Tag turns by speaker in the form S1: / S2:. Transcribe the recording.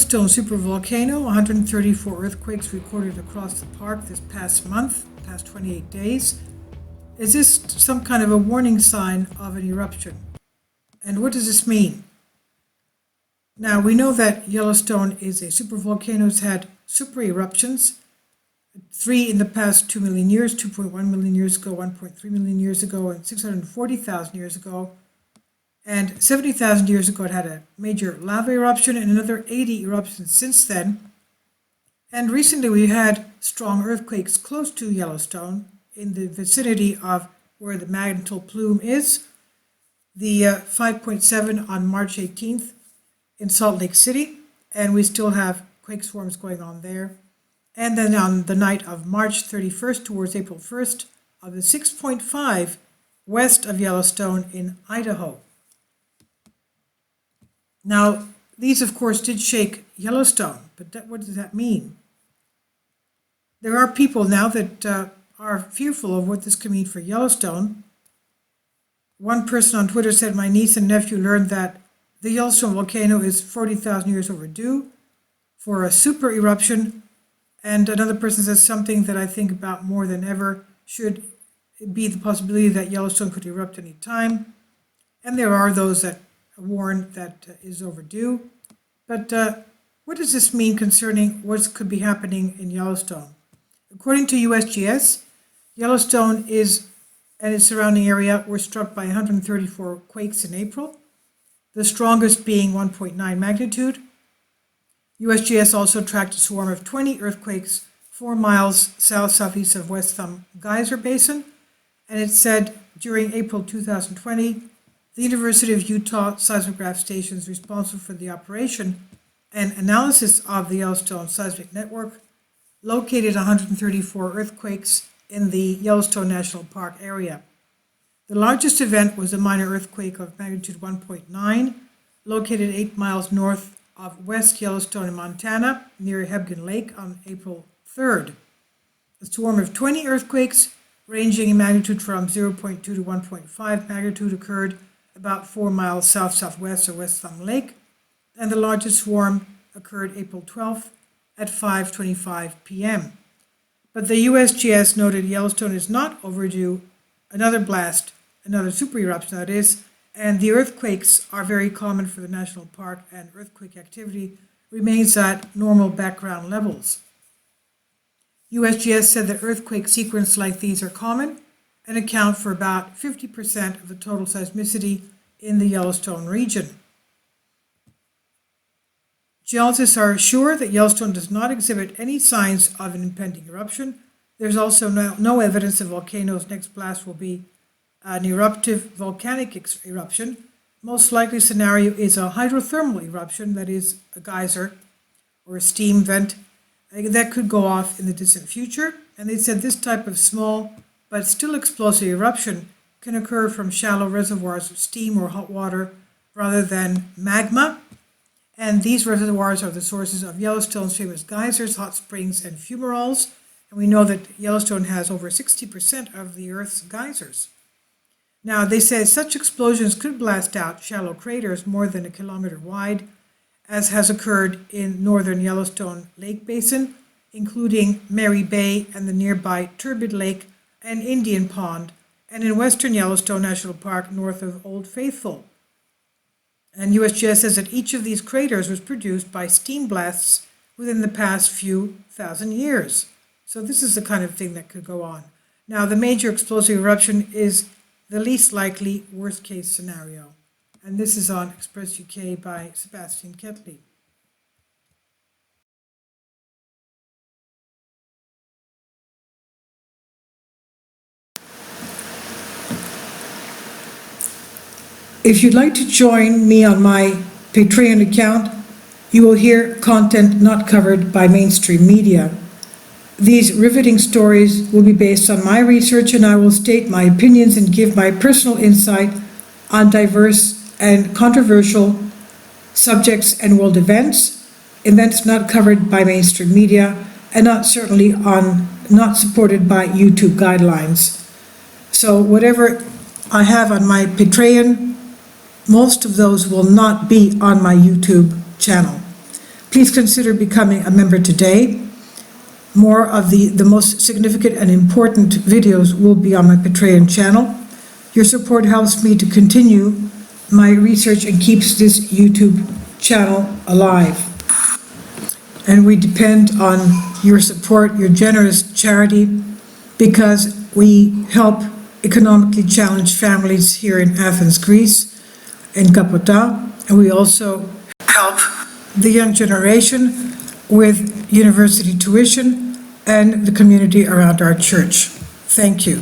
S1: Yellowstone Supervolcano, 134 earthquakes recorded across the park this past month, past 28 days. Is this some kind of a warning sign of an eruption? And what does this mean? Now, we know that Yellowstone is a supervolcano. It's had super eruptions, 3 in the past 2 million years, 2.1 million years ago, 1.3 million years ago, and 640,000 years ago. And 70,000 years ago, it had a major lava eruption and another 80 eruptions since then. And recently, we had strong earthquakes close to Yellowstone in the vicinity of where the magnetal plume is. The 5.7 on March 18th in Salt Lake City, and we still have quake swarms going on there. And then on the night of March 31st towards April 1st of the 6.5 west of Yellowstone in Idaho. Now, these, of course, did shake Yellowstone, but what does that mean? There are people now that are fearful of what this could mean for Yellowstone. One person on Twitter said, my niece and nephew learned that the Yellowstone volcano is 40,000 years overdue for a super eruption. And another person says something that I think about more than ever should be the possibility that Yellowstone could erupt any time. And there are those that warn that is overdue. But what does this mean concerning what could be happening in Yellowstone? According to USGS, Yellowstone and its surrounding area were struck by 134 quakes in April, the strongest being 1.9 magnitude. USGS also tracked a swarm of 20 earthquakes 4 miles south-southeast of West Thumb Geyser Basin, and it said during April 2020, the University of Utah seismograph stations responsible for the operation and analysis of the Yellowstone seismic network located 134 earthquakes in the Yellowstone National Park area. The largest event was a minor earthquake of magnitude 1.9, located 8 miles north of West Yellowstone in Montana, near Hebgen Lake on April 3rd. A swarm of 20 earthquakes, ranging in magnitude from 0.2 to 1.5 magnitude, occurred about 4 miles south-southwest of West Thumb Lake, and the largest swarm occurred April 12th at 5:25 p.m. But the USGS noted Yellowstone is not overdue another blast, another super eruption that is, and the earthquakes are very common for the national park, and earthquake activity remains at normal background levels. USGS said that earthquake sequences like these are common and account for about 50% of the total seismicity in the Yellowstone region. Geologists are sure that Yellowstone does not exhibit any signs of an impending eruption. There's also no evidence that the volcano's next blast will be an eruptive volcanic eruption. Most likely scenario is a hydrothermal eruption, that is a geyser or a steam vent that could go off in the distant future. And they said this type of small but still explosive eruption can occur from shallow reservoirs of steam or hot water rather than magma. And these reservoirs are the sources of Yellowstone's famous geysers, hot springs, and fumaroles. And we know that Yellowstone has over 60% of the Earth's geysers. Now, they say such explosions could blast out shallow craters more than 1 kilometer wide, as has occurred in northern Yellowstone Lake Basin, including Mary Bay and the nearby Turbid Lake and Indian Pond, and in western Yellowstone National Park north of Old Faithful. And USGS says that each of these craters was produced by steam blasts within the past few thousand years. So this is the kind of thing that could go on. Now, the major explosive eruption is the least likely worst case scenario. And this is on Express UK by Sebastian Ketley. If you'd like to join me on my Patreon account, you will hear content not covered by mainstream media. These riveting stories will be based on my research, and I will state my opinions and give my personal insight on diverse and controversial subjects and world events not covered by mainstream media, and not supported by YouTube guidelines. So whatever I have on my Patreon, most of those will not be on my YouTube channel. please consider becoming a member today. More of the most significant and important videos will be on my Patreon channel. Your support helps me to continue my research and keeps this YouTube channel alive. And we depend on your support, your generous charity, because we help economically challenged families here in Athens, Greece, in Kapota, and we also help the young generation with university tuition and the community around our church. Thank you.